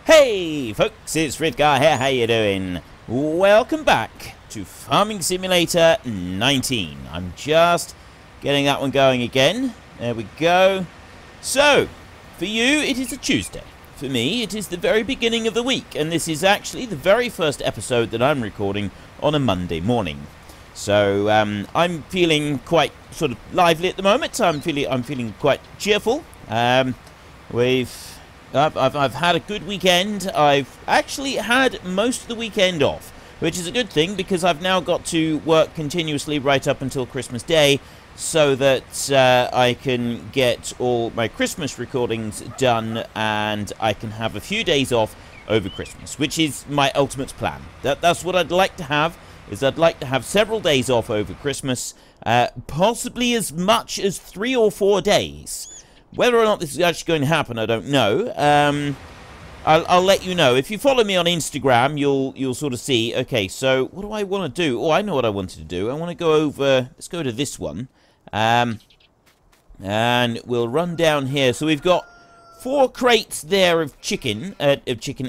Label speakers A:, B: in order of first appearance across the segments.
A: Hey folks, it's Frithgar here, how you doing? Welcome back to Farming Simulator 19. I'm just getting that one going again. There we go. So, for you it is a Tuesday. For me it is the very beginning of the week, and this is actually the very first episode that I'm recording on a Monday morning. So, I'm feeling quite sort of lively at the moment. I'm feeling quite cheerful. I've had a good weekend. I've actually had most of the weekend off, which is a good thing because I've now got to work continuously right up until Christmas Day so that I can get all my Christmas recordings done and I can have a few days off over Christmas, which is my ultimate plan. That's what I'd like to have, is I'd like to have several days off over Christmas, possibly as much as 3 or 4 days. Whether or not this is actually going to happen, I don't know. I'll let you know. If you follow me on Instagram, you'll sort of see. Okay, so what do I want to do? Oh, I know what I wanted to do. I want to go over. Let's go to this one, and we'll run down here. So we've got 4 crates there of chicken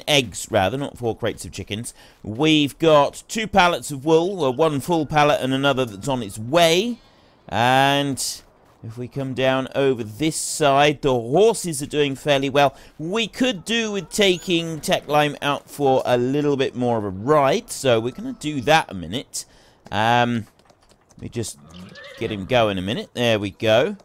A: eggs, rather, not 4 crates of chickens. We've got 2 pallets of wool, or 1 full pallet and another that's on its way, and if we come down over this side, the horses are doing fairly well. We could do with taking Techlime out for a little bit more of a ride, so we're going to do that a minute. Let me just get him going a minute. There we go.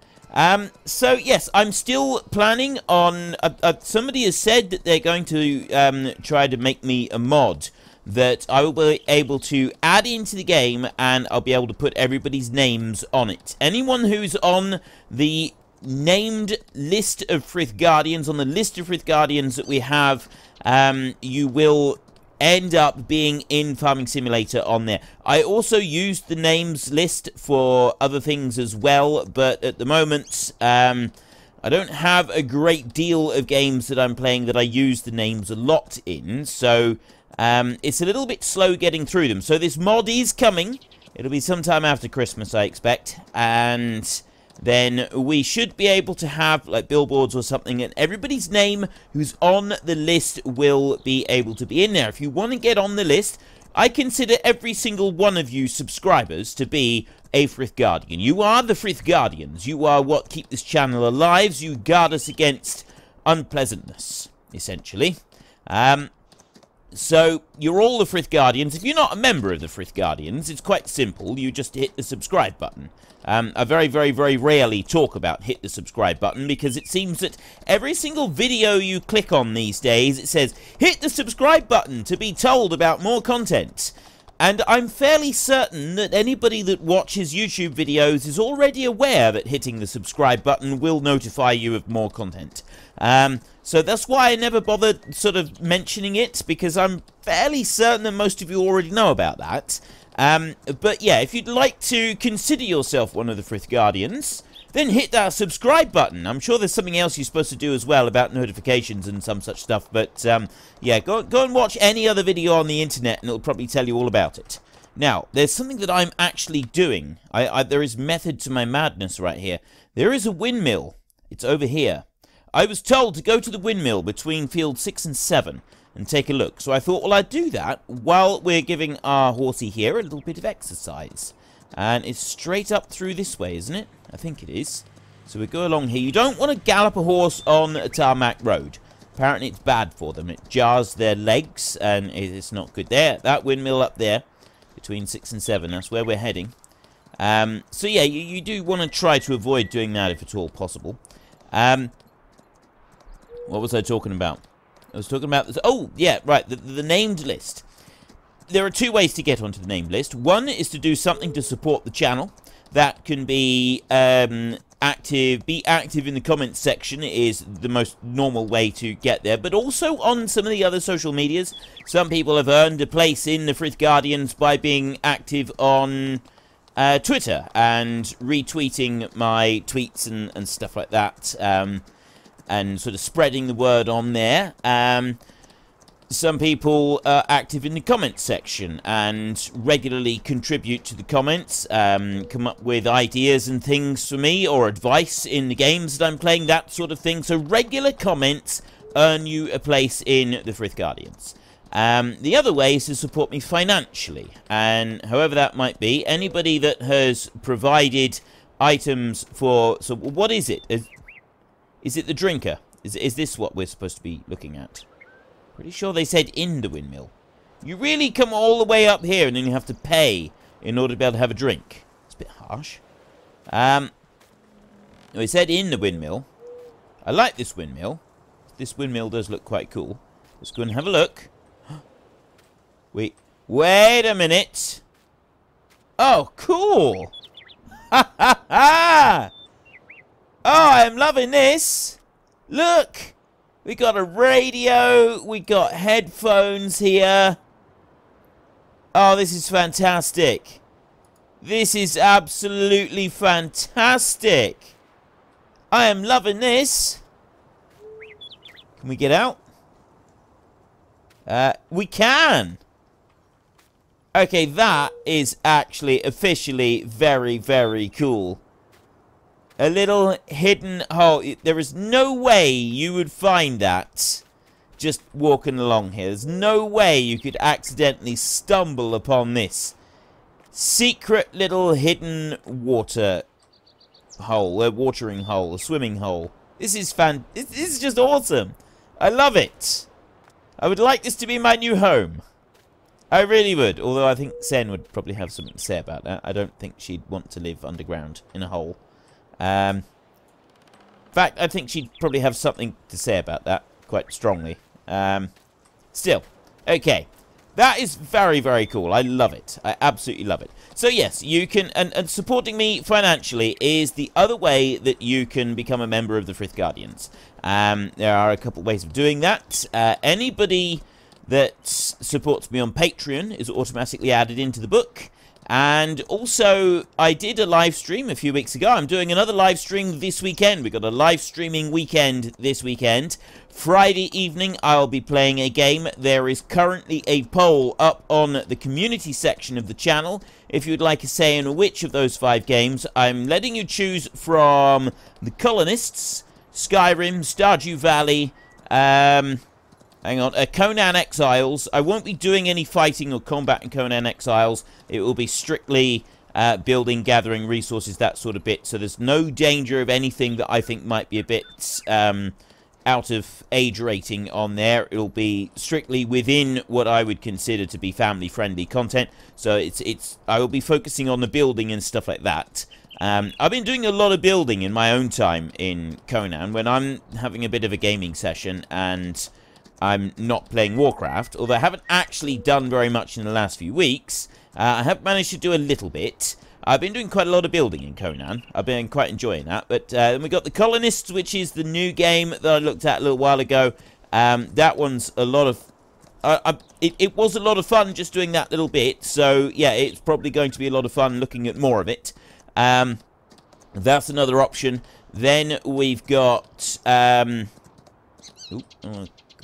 A: So, yes, I'm still planning on... somebody has said that they're going to try to make me a mod that I will be able to add into the game, and I'll be able to put everybody's names on it. Anyone who's on the named list of Frithguardians, on the list of Frithguardians that we have, you will end up being in Farming Simulator on there. I also used the names list for other things as well, but at the moment, I don't have a great deal of games that I'm playing that I use the names a lot in, so it's a little bit slow getting through them. So this mod is coming. It'll be sometime after Christmas, I expect. And then we should be able to have, like, billboards or something. And everybody's name who's on the list will be able to be in there. If you want to get on the list, I consider every single one of you subscribers to be a Frithguardian. You are the Frithguardians. You are what keep this channel alive. You guard us against unpleasantness, essentially. So, you're all the Frithguardians. If you're not a member of the Frithguardians, it's quite simple. You just hit the subscribe button. I very, very, very rarely talk about hit the subscribe button because it seems that every single video you click on these days, it says, hit the subscribe button to be told about more content. And I'm fairly certain that anybody that watches YouTube videos is already aware that hitting the subscribe button will notify you of more content. So that's why I never bothered sort of mentioning it, because I'm fairly certain that most of you already know about that. But yeah, if you'd like to consider yourself one of the Frithguardians, then hit that subscribe button. I'm sure there's something else you're supposed to do as well about notifications and some such stuff. But yeah, go and watch any other video on the internet and it'll probably tell you all about it. Now, there's something that I'm actually doing. There is method to my madness right here. There is a windmill. It's over here. I was told to go to the windmill between field 6 and 7 and take a look. So I thought, well, I'd do that while we're giving our horsey here a little bit of exercise. And it's straight up through this way, isn't it? I think it is. So we go along here. You don't want to gallop a horse on a tarmac road. Apparently it's bad for them. It jars their legs and it's not good. There, that windmill up there between 6 and 7. That's where we're heading. So yeah, you do want to try to avoid doing that if at all possible. What was I talking about? I was talking about this. Oh, yeah, right, the named list. There are 2 ways to get onto the named list. One is to do something to support the channel. That can be active. Be active in the comments section is the most normal way to get there. But also on some of the other social medias. Some people have earned a place in the Frithguardians by being active on Twitter and retweeting my tweets and stuff like that. And sort of spreading the word on there. Some people are active in the comments section and regularly contribute to the comments, come up with ideas and things for me or advice in the games that I'm playing, that sort of thing. So regular comments earn you a place in the Frith Guardians. The other way is to support me financially, and however that might be, anybody that has provided items for... So what is it? Is it the drinker? Is this what we're supposed to be looking at? Pretty sure they said in the windmill. You really come all the way up here and then you have to pay in order to be able to have a drink. It's a bit harsh. It said in the windmill. I like this windmill. This windmill does look quite cool. Let's go and have a look. Wait a minute. Oh, cool. Ha ha ha. Oh, I am loving this. Look. We got a radio. We got headphones here. Oh, this is fantastic. This is absolutely fantastic. I am loving this. Can we get out? We can. Okay, that is actually officially very, very cool. A little hidden hole. There is no way you would find that just walking along here. There's no way you could accidentally stumble upon this secret little hidden water hole, a watering hole, a swimming hole. This is this is just awesome. I love it. I would like this to be my new home. I really would, although I think Sen would probably have something to say about that. I don't think she'd want to live underground in a hole. In fact, I think she'd probably have something to say about that quite strongly. Still, okay. That is very, very cool. I love it. I absolutely love it. So, yes, you can... And supporting me financially is the other way that you can become a member of the Frith Guardians. There are a couple ways of doing that. Anybody that supports me on Patreon is automatically added into the book. And also, I did a live stream a few weeks ago. I'm doing another live stream this weekend. We've got a live streaming weekend this weekend. Friday evening, I'll be playing a game. There is currently a poll up on the community section of the channel. If you'd like a say in which of those 5 games, I'm letting you choose from The Colonists, Skyrim, Stardew Valley, Conan Exiles. I won't be doing any fighting or combat in Conan Exiles. It will be strictly building, gathering resources, that sort of bit. So there's no danger of anything that I think might be a bit out of age rating on there. It'll be strictly within what I would consider to be family-friendly content. So I will be focusing on the building and stuff like that. I've been doing a lot of building in my own time in Conan when I'm having a bit of a gaming session and I'm not playing Warcraft, although I haven't actually done very much in the last few weeks. I have managed to do a little bit. I've been doing quite a lot of building in Conan. I've been quite enjoying that. But then we got The Colonists, which is the new game that I looked at a little while ago. That one's a lot of... it was a lot of fun just doing that little bit. So, yeah, it's probably going to be a lot of fun looking at more of it. That's another option. Then we've got... come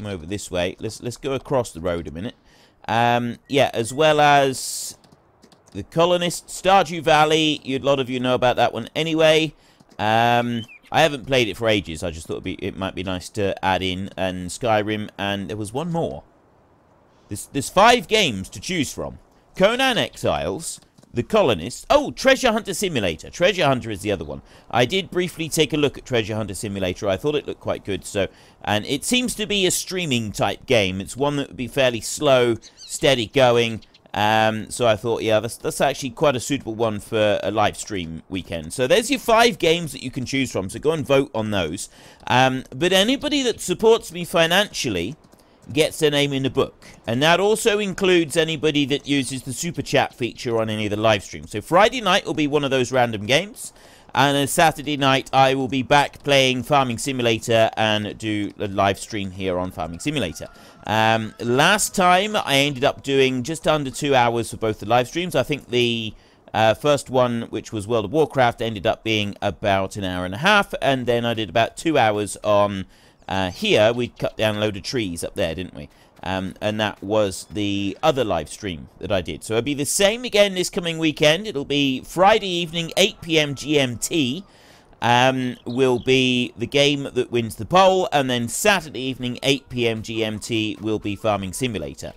A: over this way. Let's go across the road a minute. Yeah, as well as The Colonist, Stardew Valley. A lot of you know about that one anyway. I haven't played it for ages. I just thought it might be nice to add in. And Skyrim, and there was one more. There's 5 games to choose from. Conan Exiles, The Colonist. Oh, Treasure Hunter Simulator. Treasure Hunter is the other one. I did briefly take a look at Treasure Hunter Simulator. I thought it looked quite good. And it seems to be a streaming type game. It's one that would be fairly slow, steady going. So I thought, yeah, that's actually quite a suitable one for a live stream weekend. So there's your 5 games that you can choose from. So go and vote on those. But anybody that supports me financially gets their name in the book. And that also includes anybody that uses the super chat feature on any of the live streams. So Friday night will be one of those random games. And on Saturday night, I will be back playing Farming Simulator and do a live stream here on Farming Simulator. Last time, I ended up doing just under 2 hours for both the live streams. I think the first one, which was World of Warcraft, ended up being about an hour and a half. And then I did about 2 hours on... here, we cut down a load of trees up there, didn't we? And that was the other live stream that I did. So it'll be the same again this coming weekend. It'll be Friday evening, 8 PM GMT. will be the game that wins the poll, and then Saturday evening, 8 PM GMT, will be Farming Simulator.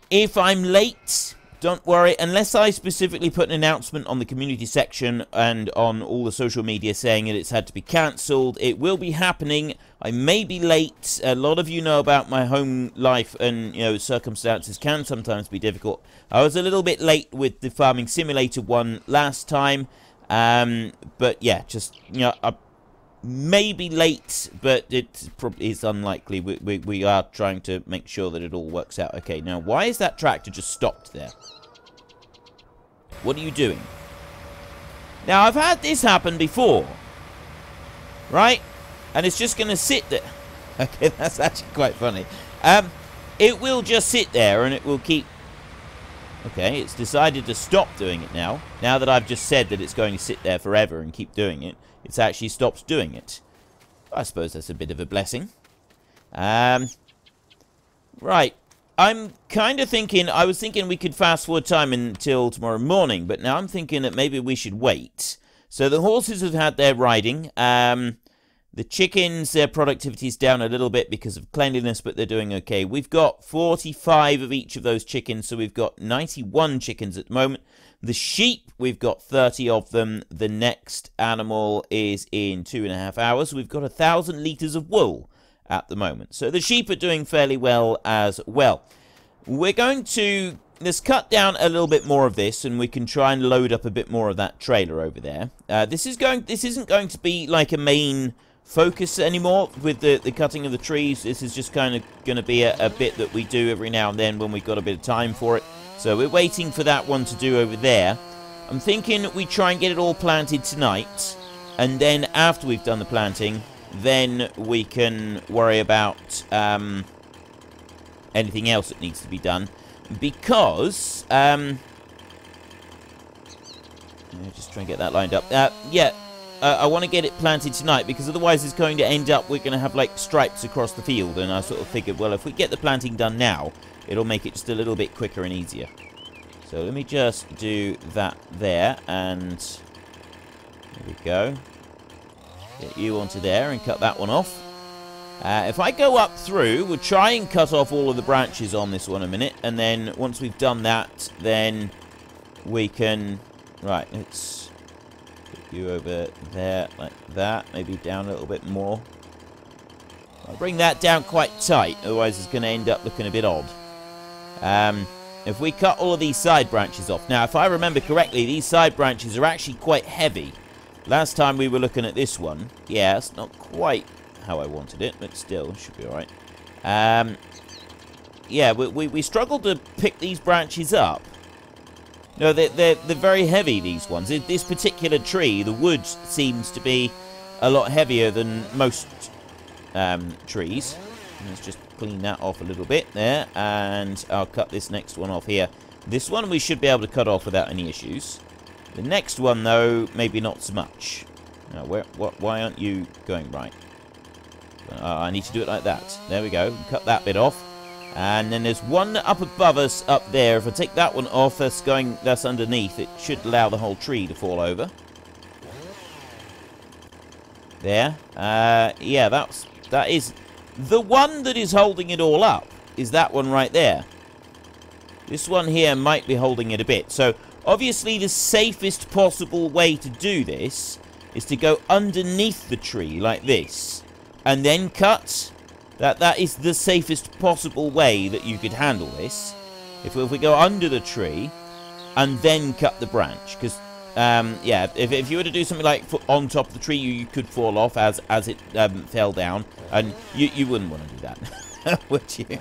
A: If I'm late, don't worry, unless I specifically put an announcement on the community section and on all the social media saying that it's had to be cancelled, it will be happening. I may be late. A lot of you know about my home life, and, you know, circumstances can sometimes be difficult. I was a little bit late with the Farming Simulator one last time. But yeah, just, you know, I may be late, but it probably is unlikely. We are trying to make sure that it all works out okay. Now, why is that tractor just stopped there? What are you doing? Now, I've had this happen before, right? And it's just going to sit there. Okay, that's actually quite funny. It will just sit there, and it will keep... Okay, it's decided to stop doing it now. Now that I've just said that it's going to sit there forever and keep doing it, it's actually stopped doing it. I suppose that's a bit of a blessing. Right. I'm kind of thinking... I was thinking we could fast forward time until tomorrow morning, but now I'm thinking that maybe we should wait. So the horses have had their riding. The chickens, their productivity is down a little bit because of cleanliness, but they're doing okay. We've got 45 of each of those chickens, so we've got 91 chickens at the moment. The sheep, we've got 30 of them. The next animal is in 2.5 hours. We've got 1,000 litres of wool at the moment. So the sheep are doing fairly well as well. We're going to... Let's cut down a little bit more of this, and we can try and load up a bit more of that trailer over there. This isn't going to be like a main... focus anymore with the cutting of the trees. This is just kind of going to be a bit that we do every now and then when we've got a bit of time for it. So we're waiting for that one to do over there. I'm thinking we try and get it all planted tonight, and then after we've done the planting, then we can worry about anything else that needs to be done. Because just try and get that lined up. Yeah. I want to get it planted tonight, because otherwise it's going to end up, we're going to have like stripes across the field, and I sort of figured, well, if we get the planting done now, it'll make it just a little bit quicker and easier. So let me just do that there, and there we go. Get you onto there and cut that one off. If I go up through, we'll try and cut off all of the branches on this one a minute, and then once we've done that, then we can... Right, let's... you over there like that, maybe down a little bit more. I'll bring that down quite tight, otherwise it's going to end up looking a bit odd. If we cut all of these side branches off, now if I remember correctly, these side branches are actually quite heavy. Last time we were looking at this one, yeah, it's not quite how I wanted it, but still should be alright. Yeah, we struggled to pick these branches up. No, they're very heavy, these ones. This particular tree, the wood seems to be a lot heavier than most trees. Let's just clean that off a little bit there, and I'll cut this next one off here. This one we should be able to cut off without any issues. The next one, though, maybe not so much. Now, why aren't you going right? I need to do it like that. There we go. Cut that bit off. And then there's one up above us up there. If I take that one off, that's underneath. It should allow the whole tree to fall over. There. Yeah, that is the one that is holding it all up. Is that one right there? This one here might be holding it a bit. So obviously the safest possible way to do this is to go underneath the tree like this, and then cut. That is the safest possible way that you could handle this. If we go under the tree and then cut the branch. Because, yeah, if you were to do something like on top of the tree, you could fall off as it fell down. And you wouldn't want to do that, would you?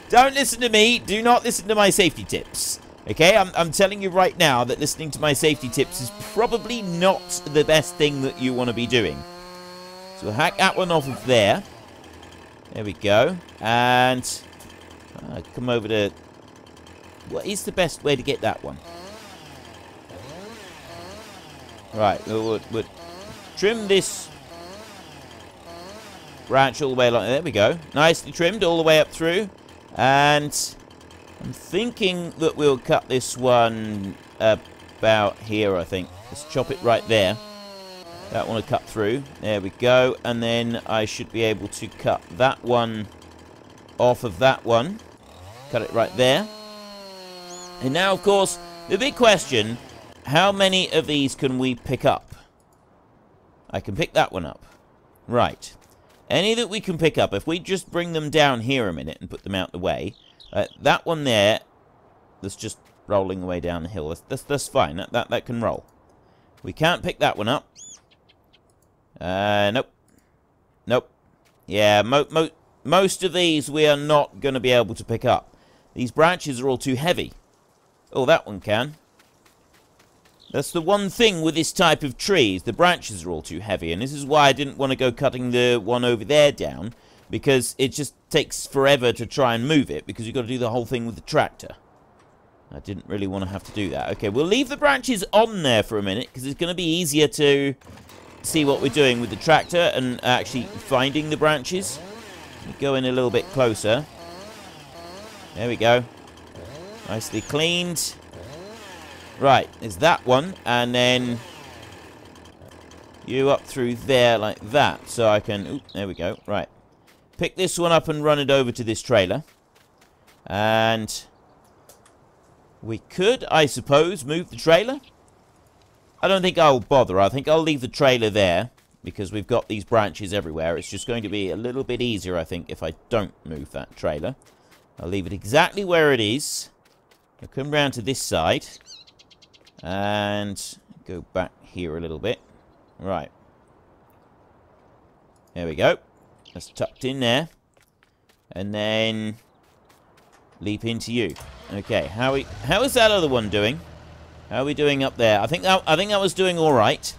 A: Don't listen to me. Do not listen to my safety tips. Okay, I'm telling you right now that listening to my safety tips is probably not the best thing that you want to be doing. So we'll hack that one off of there. There we go. And come over to... What is the best way to get that one? Right, we'll trim this branch all the way along. There we go. Nicely trimmed all the way up through. And I'm thinking that we'll cut this one about here, I think. Let's chop it right there. That one to cut through. There we go. And then I should be able to cut that one off of that one. Cut it right there. And now, of course, the big question, how many of these can we pick up? I can pick that one up. Right. Any that we can pick up, if we just bring them down here a minute and put them out the way, that one there, that's just rolling away down the hill, that's fine. That can roll. We can't pick that one up. Nope. Nope. Yeah, most of these we are not going to be able to pick up. These branches are all too heavy. Oh, that one can. That's the one thing with this type of trees. The branches are all too heavy, and this is why I didn't want to go cutting the one over there down, because it just takes forever to try and move it, because you've got to do the whole thing with the tractor. I didn't really want to have to do that. Okay, we'll leave the branches on there for a minute, because it's going to be easier to see what we're doing with the tractor and actually finding the branches. We go in a little bit closer. There we go. Nicely cleaned. Right, there's that one, and then you up through there like that, so I can, ooh, there we go, right. Pick this one up and run it over to this trailer. And we could, I suppose, move the trailer. I don't think I'll bother. I think I'll leave the trailer there, because we've got these branches everywhere. It's just going to be a little bit easier, I think, if I don't move that trailer. I'll leave it exactly where it is. I'll come round to this side. And go back here a little bit. Right. There we go. That's tucked in there. And then leap into you. Okay, how is that other one doing? How are we doing up there? I think that was doing all right.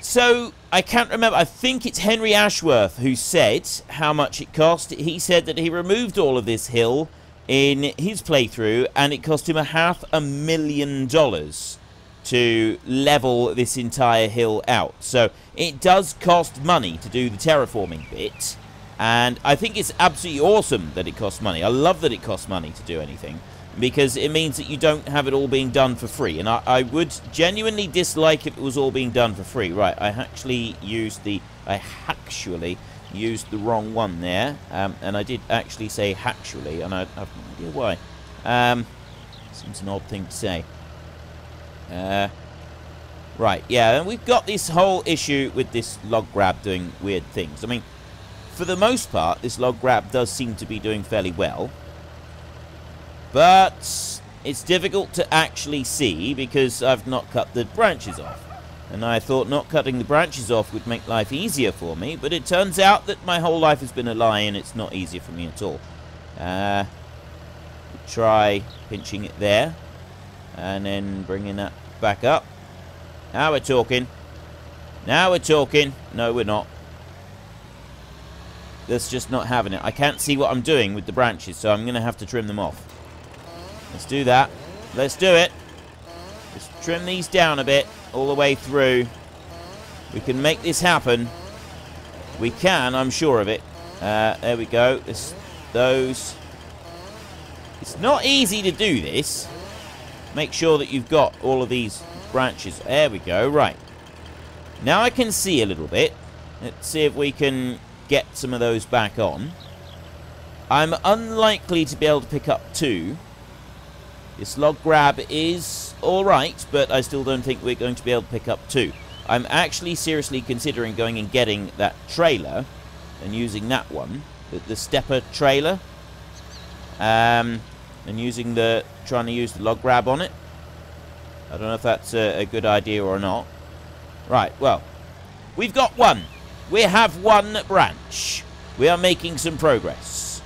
A: So I can't remember. I think it's Henry Ashworth who said how much it cost. He said that he removed all of this hill in his playthrough, and it cost him $500,000 to level this entire hill out. So it does cost money to do the terraforming bit, and I think it's absolutely awesome that it costs money. I love that it costs money to do anything, because it means that you don't have it all being done for free, and I would genuinely dislike if it was all being done for free. Right, I actually used the wrong one there, and I did actually say actually, and I have no idea why. Seems an odd thing to say. Right, yeah, and we've got this whole issue with this log grab doing weird things. I mean, for the most part, this log grab does seem to be doing fairly well, but it's difficult to actually see because I've not cut the branches off. And I thought not cutting the branches off would make life easier for me, but it turns out that my whole life has been a lie and it's not easier for me at all. Try pinching it there, and then bringing that back up. Now we're talking. Now we're talking. No, we're not. That's just not having it. I can't see what I'm doing with the branches, so I'm going to have to trim them off. Let's do that. Let's do it. Let's trim these down a bit, all the way through. We can make this happen. We can, I'm sure of it. There we go. Those. It's not easy to do this. Make sure that you've got all of these branches. There we go. Right. Now I can see a little bit. Let's see if we can get some of those back on. I'm unlikely to be able to pick up two. This log grab is alright, but I still don't think we're going to be able to pick up two. I'm actually seriously considering going and getting that trailer and using that one, the stepper trailer, and trying to use the log grab on it. I don't know if that's a good idea or not. Right, well, we've got one. We have one branch. We are making some progress.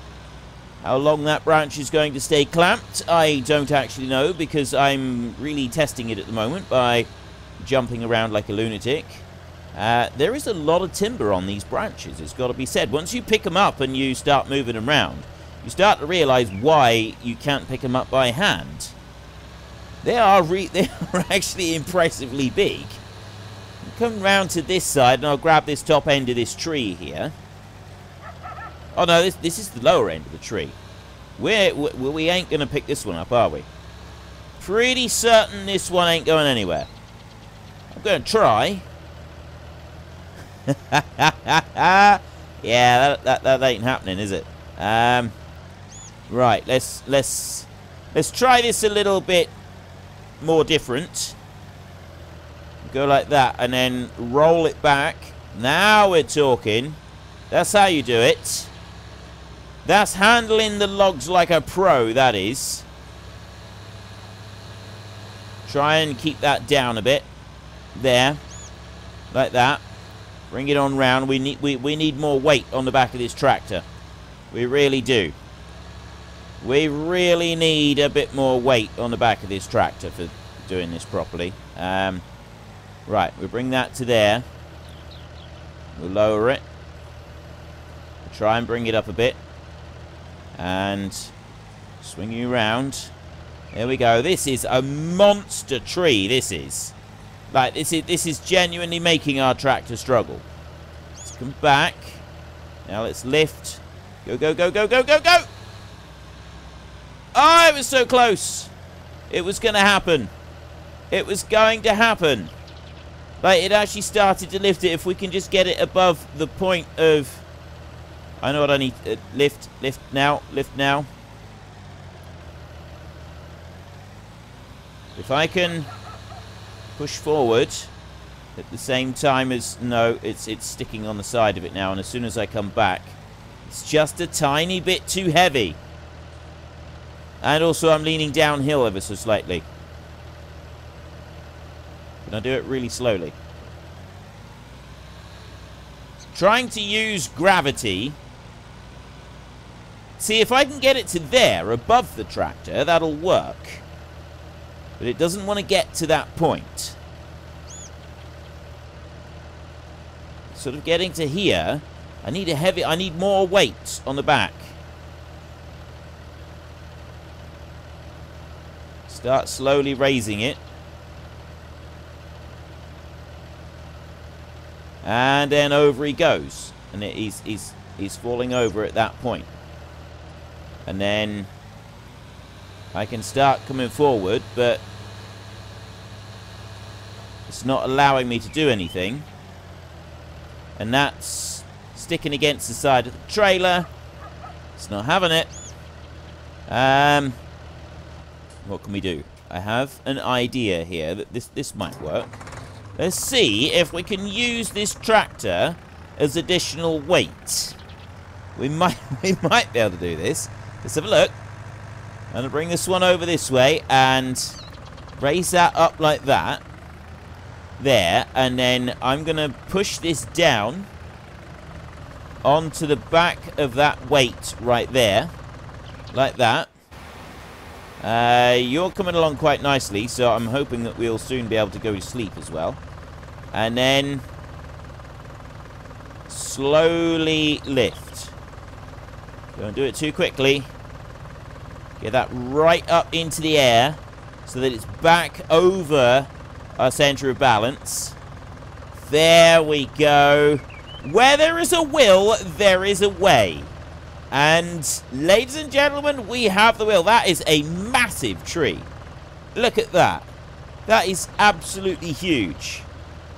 A: How long that branch is going to stay clamped, I don't actually know, because I'm really testing it at the moment by jumping around like a lunatic. There is a lot of timber on these branches, it's got to be said. Once you pick them up and you start moving them around, you start to realize why you can't pick them up by hand. They are actually impressively big. I'll come round to this side and I'll grab this top end of this tree here. Oh no, this is the lower end of the tree. We ain't going to pick this one up, are we? Pretty certain this one ain't going anywhere. I'm going to try. Yeah, that ain't happening, is it? Right, let's try this a little bit more different. Go like that, and then roll it back. Now we're talking. That's how you do it. That's handling the logs like a pro, that is. Try and keep that down a bit. There. Like that. Bring it on round. We need more weight on the back of this tractor. We really do. We really need a bit more weight on the back of this tractor for doing this properly. Right, we'll bring that to there. We'll lower it. We'll try and bring it up a bit. And swing you around. There we go. This is a monster tree, this is. Like, this is genuinely making our tractor struggle. Let's come back. Now let's lift. Go, go, go, go, go, go, go! Oh, it was so close. It was going to happen. It was going to happen. Like, it actually started to lift it. If we can just get it above the point of... I know what I need. Lift now, lift now. If I can push forward at the same time as... No, it's sticking on the side of it now. And as soon as I come back, it's just a tiny bit too heavy. And also I'm leaning downhill ever so slightly. Can I do it really slowly? Trying to use gravity. See, if I can get it to there, above the tractor, that'll work. But it doesn't want to get to that point. Sort of getting to here. I need more weight on the back. Start slowly raising it. And then over he goes. And he's falling over at that point. And then I can start coming forward, but it's not allowing me to do anything. And that's sticking against the side of the trailer. It's not having it. What can we do? I have an idea here that this might work. Let's see if we can use this tractor as additional weight. We might be able to do this. Let's have a look. I'm going to bring this one over this way and raise that up like that. There. And then I'm going to push this down onto the back of that weight right there. Like that. You're coming along quite nicely, so I'm hoping that we'll soon be able to go to sleep as well. And then slowly lift. Don't do it too quickly. Get that right up into the air so that it's back over our center of balance. There we go. Where there is a will, there is a way. And, ladies and gentlemen, we have the will. That is a massive tree. Look at that. That is absolutely huge.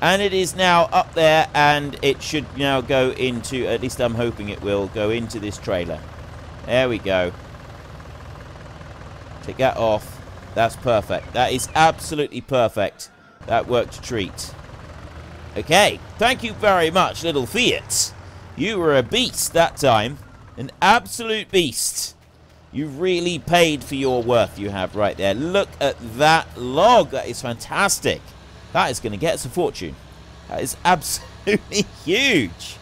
A: And it is now up there, and it should now go into, at least I'm hoping it will, go into this trailer. There we go. Take that off. That's perfect. That is absolutely perfect. That worked a treat. Okay. Thank you very much, little Fiat. You were a beast that time. An absolute beast. You really paid for your worth you have right there. Look at that log. That is fantastic. That is going to get us a fortune. That is absolutely huge.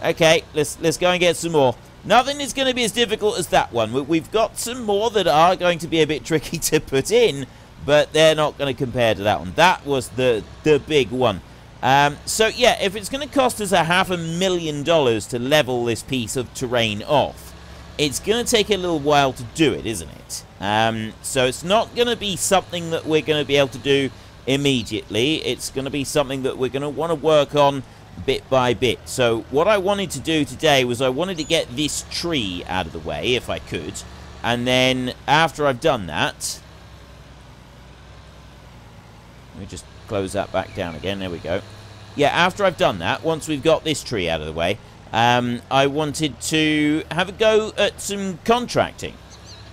A: Okay, let's go and get some more. Nothing is going to be as difficult as that one. We've got some more that are going to be a bit tricky to put in, but they're not going to compare to that one. That was the big one. So yeah, if it's going to cost us $500,000 to level this piece of terrain off, it's going to take a little while to do it, isn't it? So it's not going to be something that we're going to be able to do immediately. It's going to be something that we're going to want to work on bit by bit. So what I wanted to do today was I wanted to get this tree out of the way, if I could. And then after I've done that, let me just close that back down again. There we go. yeah, after I've done that, once we've got this tree out of the way, I wanted to have a go at some contracting.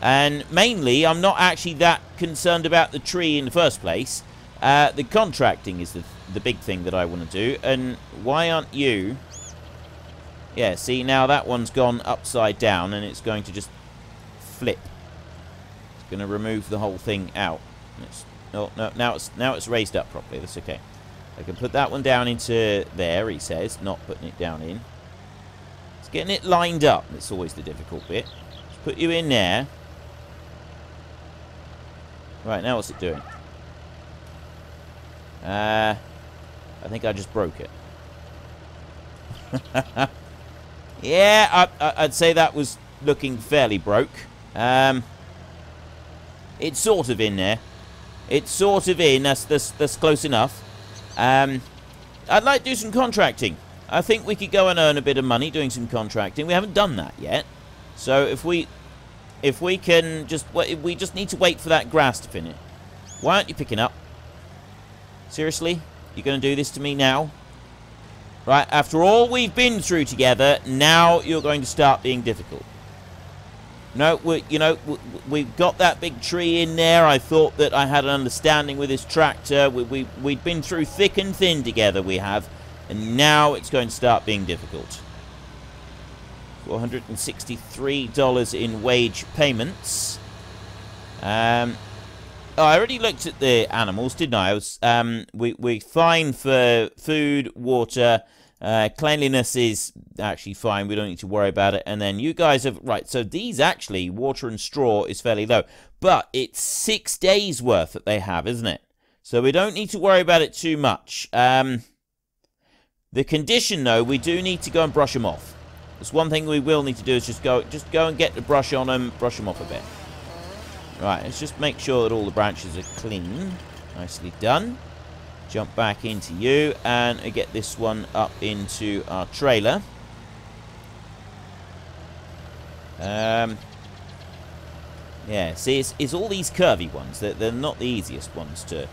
A: And mainly, I'm not actually that concerned about the tree in the first place. The contracting is the big thing that I want to do. And why aren't you... Yeah, see, now that one's gone upside down, and it's going to just flip. It's going to remove the whole thing out. No, now it's raised up properly. That's okay. I can put that one down into there, he says, not putting it down in. It's getting it lined up. That's always the difficult bit. Let's put you in there. Right, now what's it doing? I think I just broke it. Yeah, I'd say that was looking fairly broke. It's sort of in there. It's sort of in. That's close enough. I'd like to do some contracting. I think we could go and earn a bit of money doing some contracting. We haven't done that yet. So if we can just... We just need to wait for that grass to finish. Why aren't you picking up? Seriously? You're going to do this to me now? Right, after all we've been through together, now you're going to start being difficult. No, we've got that big tree in there. I thought that I had an understanding with this tractor. We'd been through thick and thin together, we have. And now it's going to start being difficult. $463 in wage payments. Oh, I already looked at the animals, didn't I? We're fine for food, water, cleanliness is actually fine. We don't need to worry about it. And then you guys have... Right, so these actually, water and straw is fairly low. But it's 6 days worth that they have, isn't it? So we don't need to worry about it too much. The condition, though, we do need to go and brush them off. There's one thing we will need to do is just go and get the brush on them, brush them off a bit. Right, let's just make sure that all the branches are clean. Nicely done. Jump back into you, and get this one up into our trailer. Yeah, see, it's all these curvy ones. They're not the easiest ones to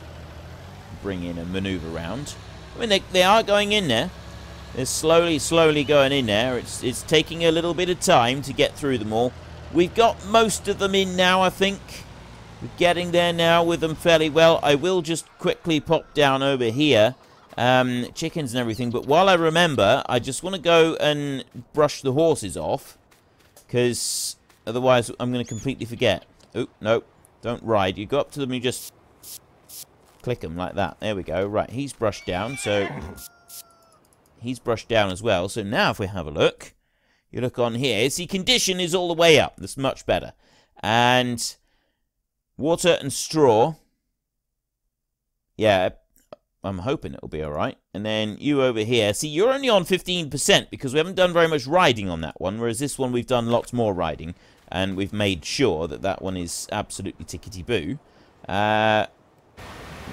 A: bring in and maneuver around. I mean, they are going in there. They're slowly going in there. It's taking a little bit of time to get through them all. We've got most of them in now, I think. We're getting there now with them fairly well. I will just quickly pop down over here. Chickens and everything. But while I remember, I just want to go and brush the horses off. Because otherwise I'm going to completely forget. Oh, no. Don't ride. You go up to them, you just click them like that. There we go. Right, he's brushed down. So he's brushed down as well. So now if we have a look... You look on here. See, condition is all the way up. That's much better. And water and straw. Yeah, I'm hoping it'll be all right. And then you over here. See, you're only on 15% because we haven't done very much riding on that one. Whereas this one, we've done lots more riding. And we've made sure that that one is absolutely tickety-boo.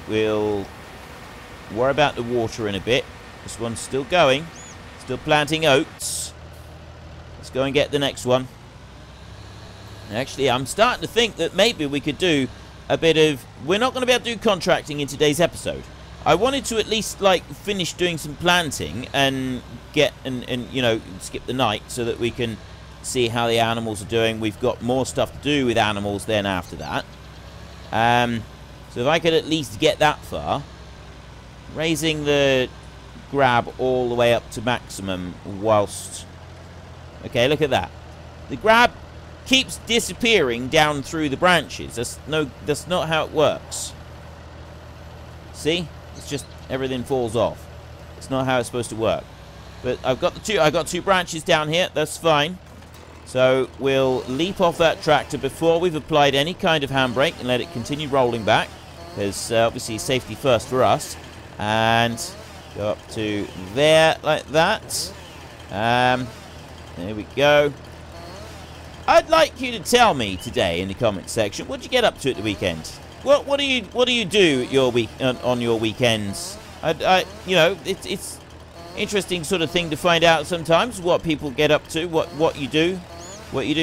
A: We'll worry about the water in a bit. This one's still going. Still planting oats. Let's go and get the next one. Actually, I'm starting to think that maybe we could do a bit of... We're not going to be able to do contracting in today's episode. I wanted to at least, like, finish doing some planting and get, and you know, skip the night so that we can see how the animals are doing. We've got more stuff to do with animals then after that. So if I could at least get that far, raising the grab all the way up to maximum whilst... Okay, look at that. The grab keeps disappearing down through the branches. That's not how it works. See? It's just everything falls off. It's not how it's supposed to work. But I've got two branches down here. That's fine. So we'll leap off that tractor before we've applied any kind of handbrake and let it continue rolling back. Because obviously safety first for us. And go up to there like that. There we go. I'd like you to tell me today in the comment section, what did you get up to at the weekend? What do you do at your on your weekends? You know, it's interesting sort of thing to find out sometimes what people get up to, what you do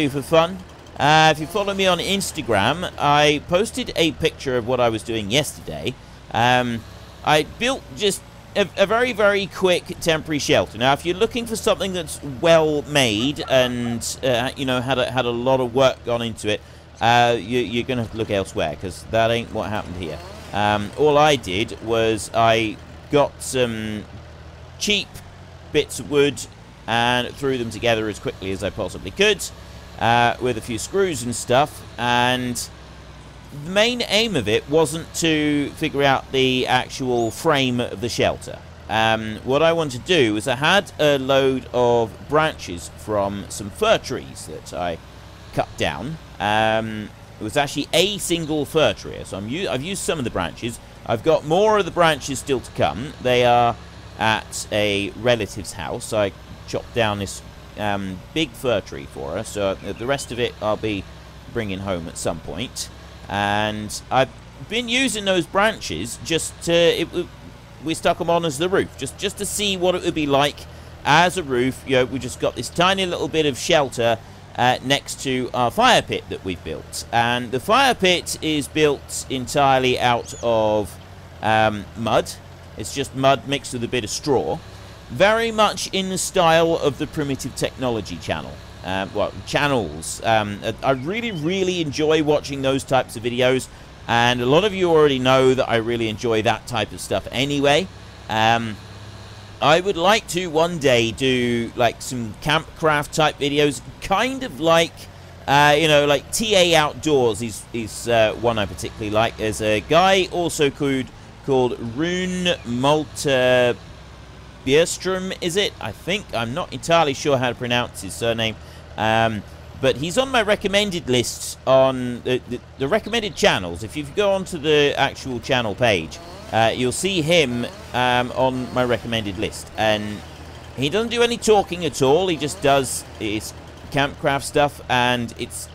A: for fun. If you follow me on Instagram, I posted a picture of what I was doing yesterday. I built just a very, very quick temporary shelter. Now, if you're looking for something that's well made and you know, had a lot of work gone into it, you're going to have to look elsewhere, because that ain't what happened here. All I did was I got some cheap bits of wood and threw them together as quickly as I possibly could with a few screws and stuff, and the main aim of it wasn't to figure out the actual frame of the shelter. What I wanted to do was I had a load of branches from some fir trees that I cut down. It was actually a single fir tree, so I've used some of the branches. I've got more of the branches still to come. They are at a relative's house. I chopped down this big fir tree for her, so the rest of it I'll be bringing home at some point. And I've been using those branches just to... we stuck them on as the roof, just to see what it would be like as a roof. You know, we just got this tiny little bit of shelter next to our fire pit that we've built. And the fire pit is built entirely out of mud. It's just mud mixed with a bit of straw. Very much in the style of the Primitive Technology channel. Channels. I really, really enjoy watching those types of videos. And a lot of you already know that I really enjoy that type of stuff anyway. I would like to one day do like some campcraft type videos, kind of like, you know, like TA Outdoors is one I particularly like. There's a guy also called Rune Malta Bjerstrom, is it? I think. I'm not entirely sure how to pronounce his surname. But he's on my recommended list on the recommended channels. If you go onto the actual channel page, you'll see him on my recommended list. And he doesn't do any talking at all. He just does his campcraft stuff, and it's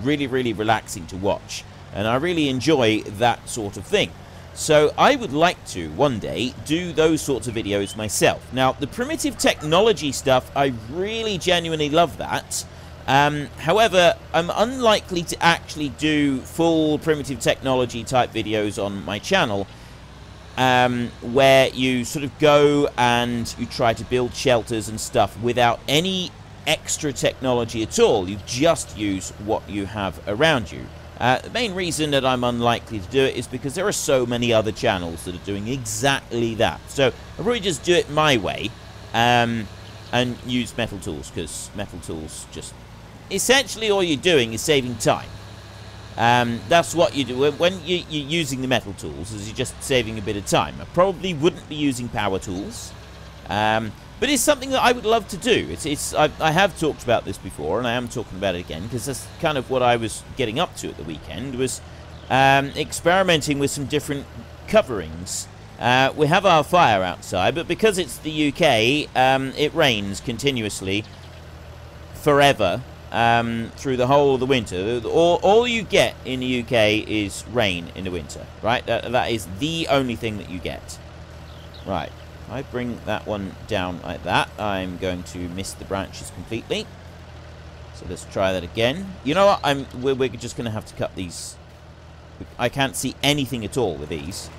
A: really, really relaxing to watch. And I really enjoy that sort of thing. So I would like to, one day, do those sorts of videos myself. Now, the Primitive Technology stuff, I really genuinely love that. However, I'm unlikely to actually do full Primitive Technology type videos on my channel, where you sort of go and you try to build shelters and stuff without any extra technology at all. You just use what you have around you. The main reason that I'm unlikely to do it is because there are so many other channels that are doing exactly that. So I'll probably just do it my way, and use Metal Tools, because Metal Tools just... essentially all you're doing is saving time. That's what you do when you're using the Metal Tools, is you're just saving a bit of time. I probably wouldn't be using Power Tools, but it's something that I would love to do. I have talked about this before, and I am talking about it again, because that's kind of what I was getting up to at the weekend, was experimenting with some different coverings. We have our fire outside, but because it's the UK, it rains continuously forever. Through the whole of the winter. All you get in the UK is rain in the winter, right? That is the only thing that you get. Right, if I bring that one down like that, I'm going to miss the branches completely. So let's try that again. You know what? We're just going to have to cut these. I can't see anything at all with these.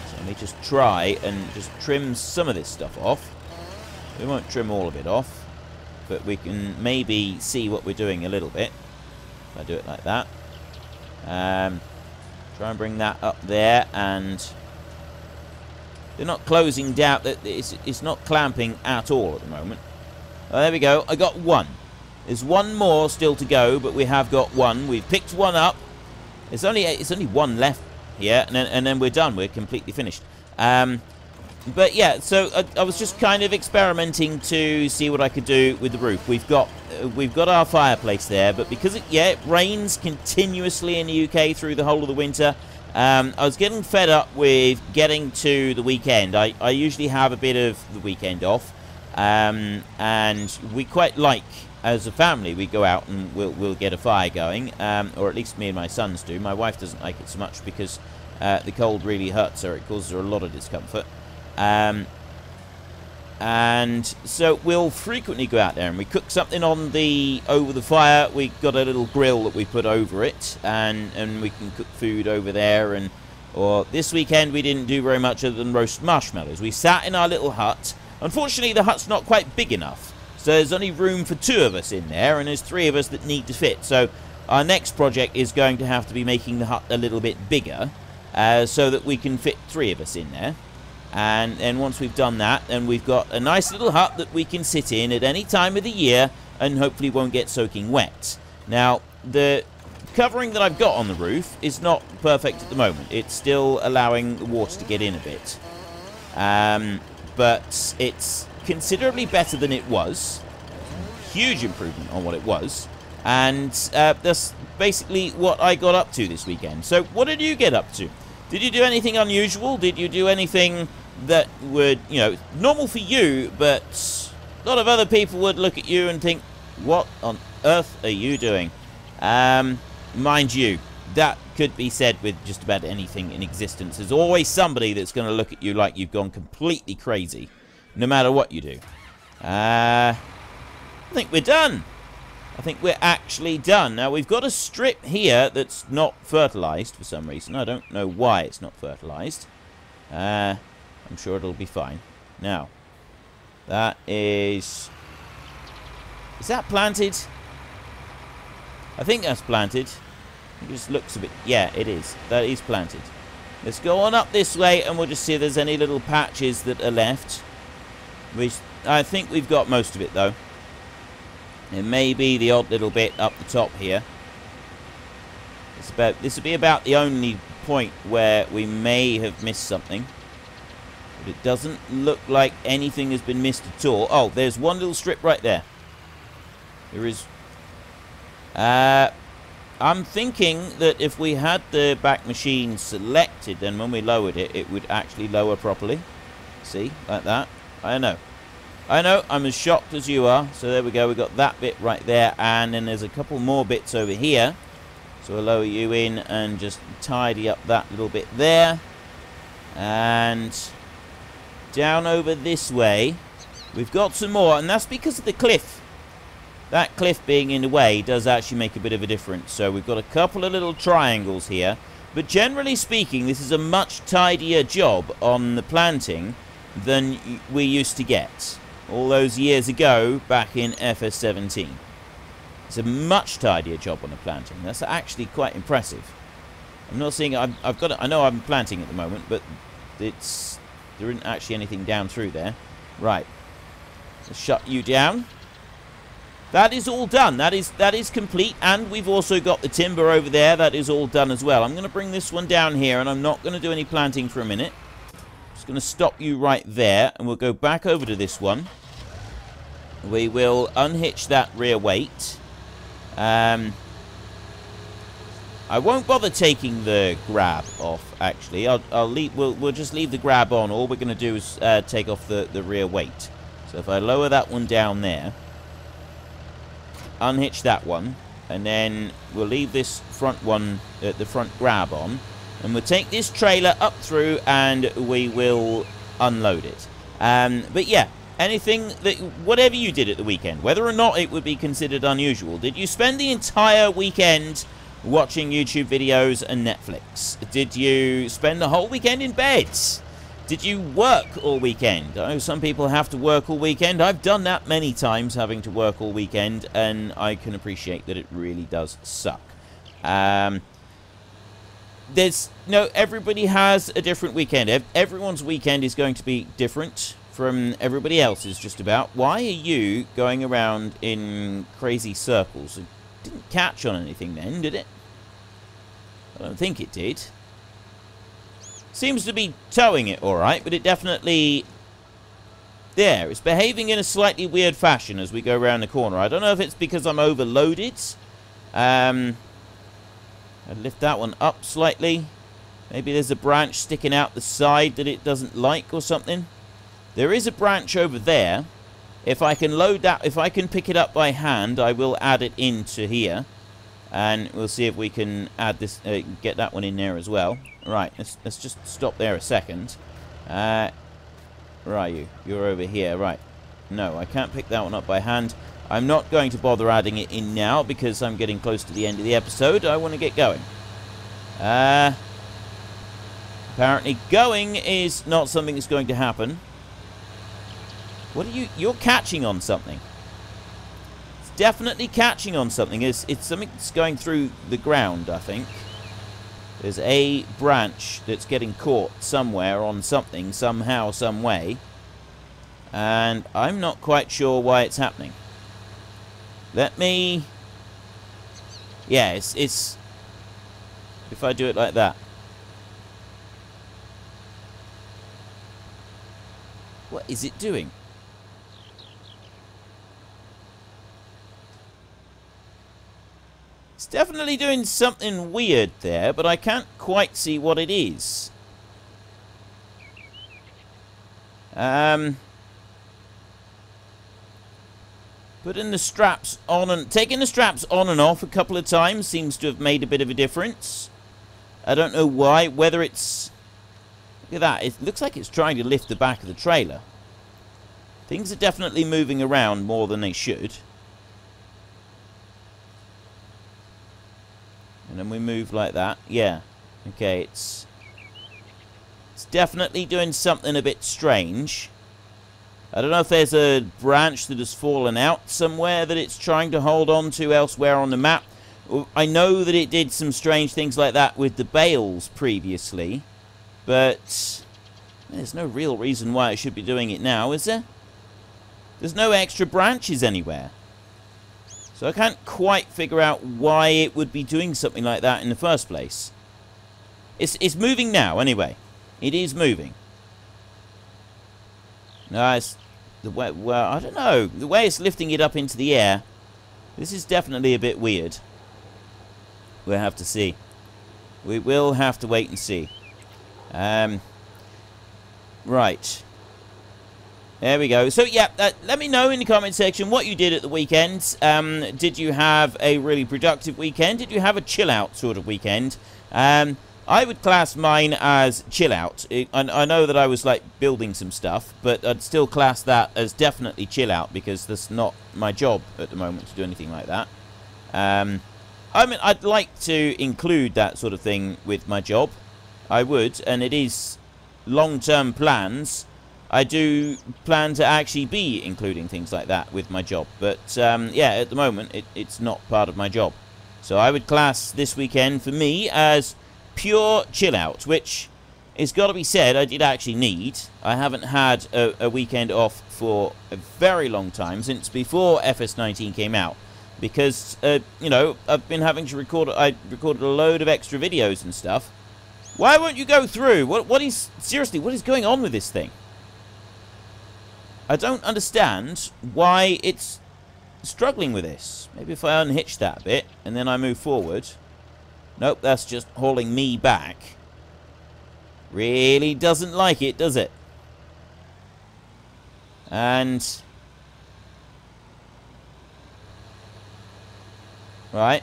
A: So let me just try and just trim some of this stuff off. We won't trim all of it off, but we can maybe see what we're doing a little bit. If I do it like that. Try and bring that up there, and they're not closing down. It's not clamping at all at the moment. Oh, there we go. I got one. There's one more still to go, but we have got one. We've picked one up. It's only one left here, and then we're done. We're completely finished. But yeah, so I was just kind of experimenting to see what I could do with the roof. We've got our fireplace there, but because it rains continuously in the UK through the whole of the winter, I was getting fed up with getting to the weekend. I usually have a bit of the weekend off, and we quite like, as a family, we go out and we'll get a fire going, or at least me and my sons do. My wife doesn't like it so much because the cold really hurts her. It causes her a lot of discomfort. And so we'll frequently go out there and we cook something on over the fire. We got a little grill that we put over it, and we can cook food over there, and Or this weekend we didn't do very much other than roast marshmallows. We sat in our little hut. Unfortunately, the hut's not quite big enough. So there's only room for 2 of us in there, and there's 3 of us that need to fit. So our next project is going to have to be making the hut a little bit bigger, so that we can fit 3 of us in there. And then once we've done that, then we've got a nice little hut that we can sit in at any time of the year and hopefully won't get soaking wet. Now, the covering that I've got on the roof is not perfect at the moment. It's still allowing the water to get in a bit. But it's considerably better than it was. Huge improvement on what it was. And that's basically what I got up to this weekend. So what did you get up to? Did you do anything unusual? Did you do anything that would, you know, normal for you, but a lot of other people would look at you and think, what on earth are you doing? Mind you, that could be said with just about anything in existence. There's always somebody that's going to look at you like you've gone completely crazy, no matter what you do. I think we're done. I think we're actually done. Now, we've got a strip here that's not fertilized for some reason. I don't know why it's not fertilized. I'm sure it'll be fine. Now, that is... Is that planted? I think that's planted. It just looks a bit... Yeah, it is. That is planted. Let's go on up this way, and we'll just see if there's any little patches that are left. I think we've got most of it, though. There may be the odd little bit up the top here. This will be about the only point where we may have missed something. But it doesn't look like anything has been missed at all. Oh, there's one little strip right there. There is... I'm thinking that if we had the back machine selected, then when we lowered it, it would actually lower properly. See? Like that. I know. I know, I'm as shocked as you are. So there we go, we've got that bit right there. And then there's a couple more bits over here. So we'll lower you in and just tidy up that little bit there. And down over this way, we've got some more. And that's because of the cliff. That cliff being in the way does actually make a bit of a difference. So we've got a couple of little triangles here. But generally speaking, this is a much tidier job on the planting than we used to get all those years ago back in FS17. It's a much tidier job on the planting. That's actually quite impressive. I'm not seeing... I've got it. I know I'm planting at the moment, but there isn't actually anything down through there. Right. Let's shut you down. That is all done. That is complete, and we've also got the timber over there. That is all done as well. I'm going to bring this one down here, and I'm not going to do any planting for a minute. Just going to stop you right there, and we'll go back over to this one. We will unhitch that rear weight. I won't bother taking the grab off, actually. I'll leave. We'll just leave the grab on. All we're going to do is take off the rear weight. So if I lower that one down there, unhitch that one, and then we'll leave this front one, the front grab on, and we'll take this trailer up through, and we will unload it. But yeah. Whatever you did at the weekend, whether or not it would be considered unusual, did you spend the entire weekend watching YouTube videos and Netflix? Did you spend the whole weekend in bed? Did you work all weekend? I know some people have to work all weekend. I've done that many times, having to work all weekend, and I can appreciate that it really does suck. Everybody has a different weekend. Everyone's weekend is going to be different from everybody else's, just about. Why are you going around in crazy circles? It didn't catch on anything then, did it? I don't think it did. Seems to be towing it alright, but it definitely... There, it's behaving in a slightly weird fashion as we go around the corner. I don't know if it's because I'm overloaded. I'd lift that one up slightly. Maybe there's a branch sticking out the side that it doesn't like or something. There is a branch over there. If I can load that, if I can pick it up by hand, I will add it into here. And we'll see if we can add this, get that one in there as well. Right, let's just stop there a second. Where are you? You're over here, right. No, I can't pick that one up by hand. I'm not going to bother adding it in now because I'm getting close to the end of the episode. I want to get going. Apparently going is not something that's going to happen. What are you... You're catching on something. It's definitely catching on something. It's something that's going through the ground, I think. There's a branch that's getting caught somewhere on something, somehow, some way. And I'm not quite sure why it's happening. Let me... Yeah, it's... If I do it like that. What is it doing? It's definitely doing something weird there, but I can't quite see what it is. Putting the straps on and... Taking the straps on and off a couple of times seems to have made a bit of a difference. I don't know why, whether it's... Look at that, it looks like it's trying to lift the back of the trailer. Things are definitely moving around more than they should. And then we move like that. Yeah. Okay, it's definitely doing something a bit strange. I don't know if there's a branch that has fallen out somewhere that it's trying to hold on to elsewhere on the map. I know that it did some strange things like that with the bales previously, but there's no real reason why it should be doing it now, is there? There's no extra branches anywhere. So I can't quite figure out why it would be doing something like that in the first place. It's moving now, anyway. It is moving. No, it's the way, well, I don't know. The way it's lifting it up into the air, this is definitely a bit weird. We'll have to see. We will have to wait and see. Right. There we go. So, yeah, let me know in the comment section what you did at the weekend. Did you have a really productive weekend? Did you have a chill-out sort of weekend? I would class mine as chill-out. I know that I was, like, building some stuff, but I'd still class that as definitely chill-out because that's not my job at the moment to do anything like that. I mean, I'd like to include that sort of thing with my job. I would, and it is long-term plans. I do plan to actually be including things like that with my job. But, yeah, at the moment, it's not part of my job. So I would class this weekend, for me, as pure chill-out, which it's got to be said, I did actually need. I haven't had a weekend off for a very long time, since before FS19 came out. Because, you know, I've been having to record... I recorded a load of extra videos and stuff. Why won't you go through? Seriously, what is going on with this thing? I don't understand why it's struggling with this. Maybe if I unhitch that bit and then I move forward. Nope, that's just hauling me back. Really doesn't like it, does it? And... Right.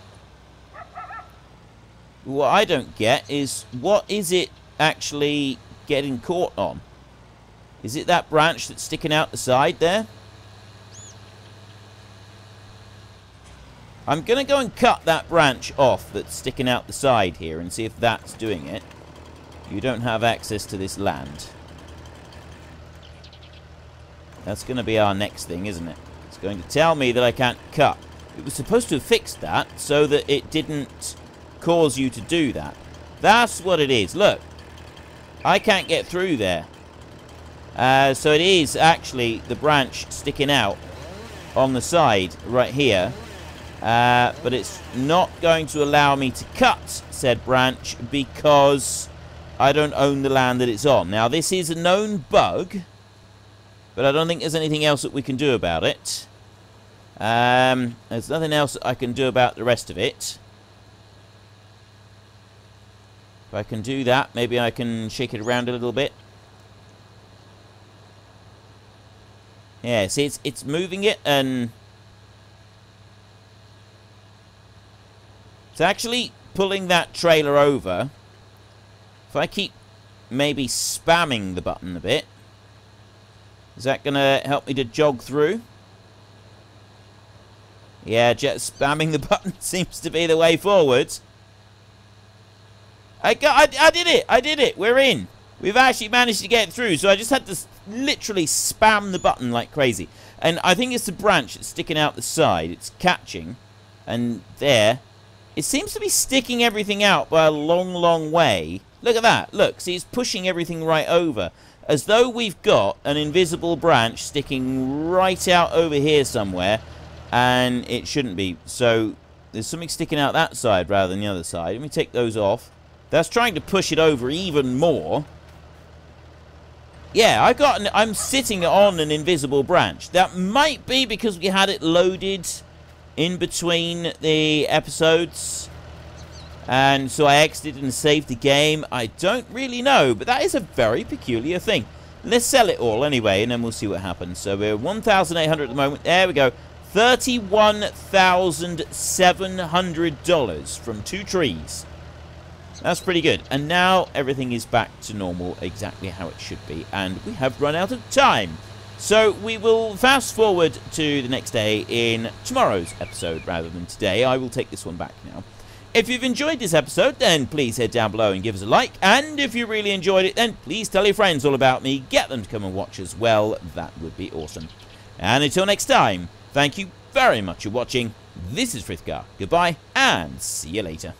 A: What I don't get is, what is it actually getting caught on? Is it that branch that's sticking out the side there? I'm going to go and cut that branch off that's sticking out the side here and see if that's doing it. You don't have access to this land. That's going to be our next thing, isn't it? It's going to tell me that I can't cut. It was supposed to have fixed that so that it didn't cause you to do that. That's what it is. Look. I can't get through there. So it is actually the branch sticking out on the side right here. But it's not going to allow me to cut said branch because I don't own the land that it's on. Now, this is a known bug, but I don't think there's anything else that we can do about it. There's nothing else that I can do about the rest of it. If I can do that, maybe I can shake it around a little bit. Yeah, see, it's moving it, and it's actually pulling that trailer over. If I keep maybe spamming the button a bit, is that going to help me to jog through? Yeah, just spamming the button seems to be the way forward. I did it. I did it. We're in. We've actually managed to get through. So I just had to literally spam the button like crazy. And I think it's the branch that's sticking out the side. It's catching. And there. It seems to be sticking everything out by a long, long way. Look at that. Look, see, it's pushing everything right over. As though we've got an invisible branch sticking right out over here somewhere. And it shouldn't be. So there's something sticking out that side rather than the other side. Let me take those off. That's trying to push it over even more. Yeah, I'm sitting on an invisible branch. That might be because we had it loaded in between the episodes. And so I exited and saved the game. I don't really know, but that is a very peculiar thing. Let's sell it all anyway, and then we'll see what happens. So we're 1,800 at the moment. There we go. $31,700 from 2 trees. That's pretty good. And now everything is back to normal, exactly how it should be. And we have run out of time. So we will fast forward to the next day in tomorrow's episode rather than today. I will take this one back now. If you've enjoyed this episode, then please head down below and give us a like. And if you really enjoyed it, then please tell your friends all about me. Get them to come and watch as well. That would be awesome. And until next time, thank you very much for watching. This is Frithgar. Goodbye, and see you later.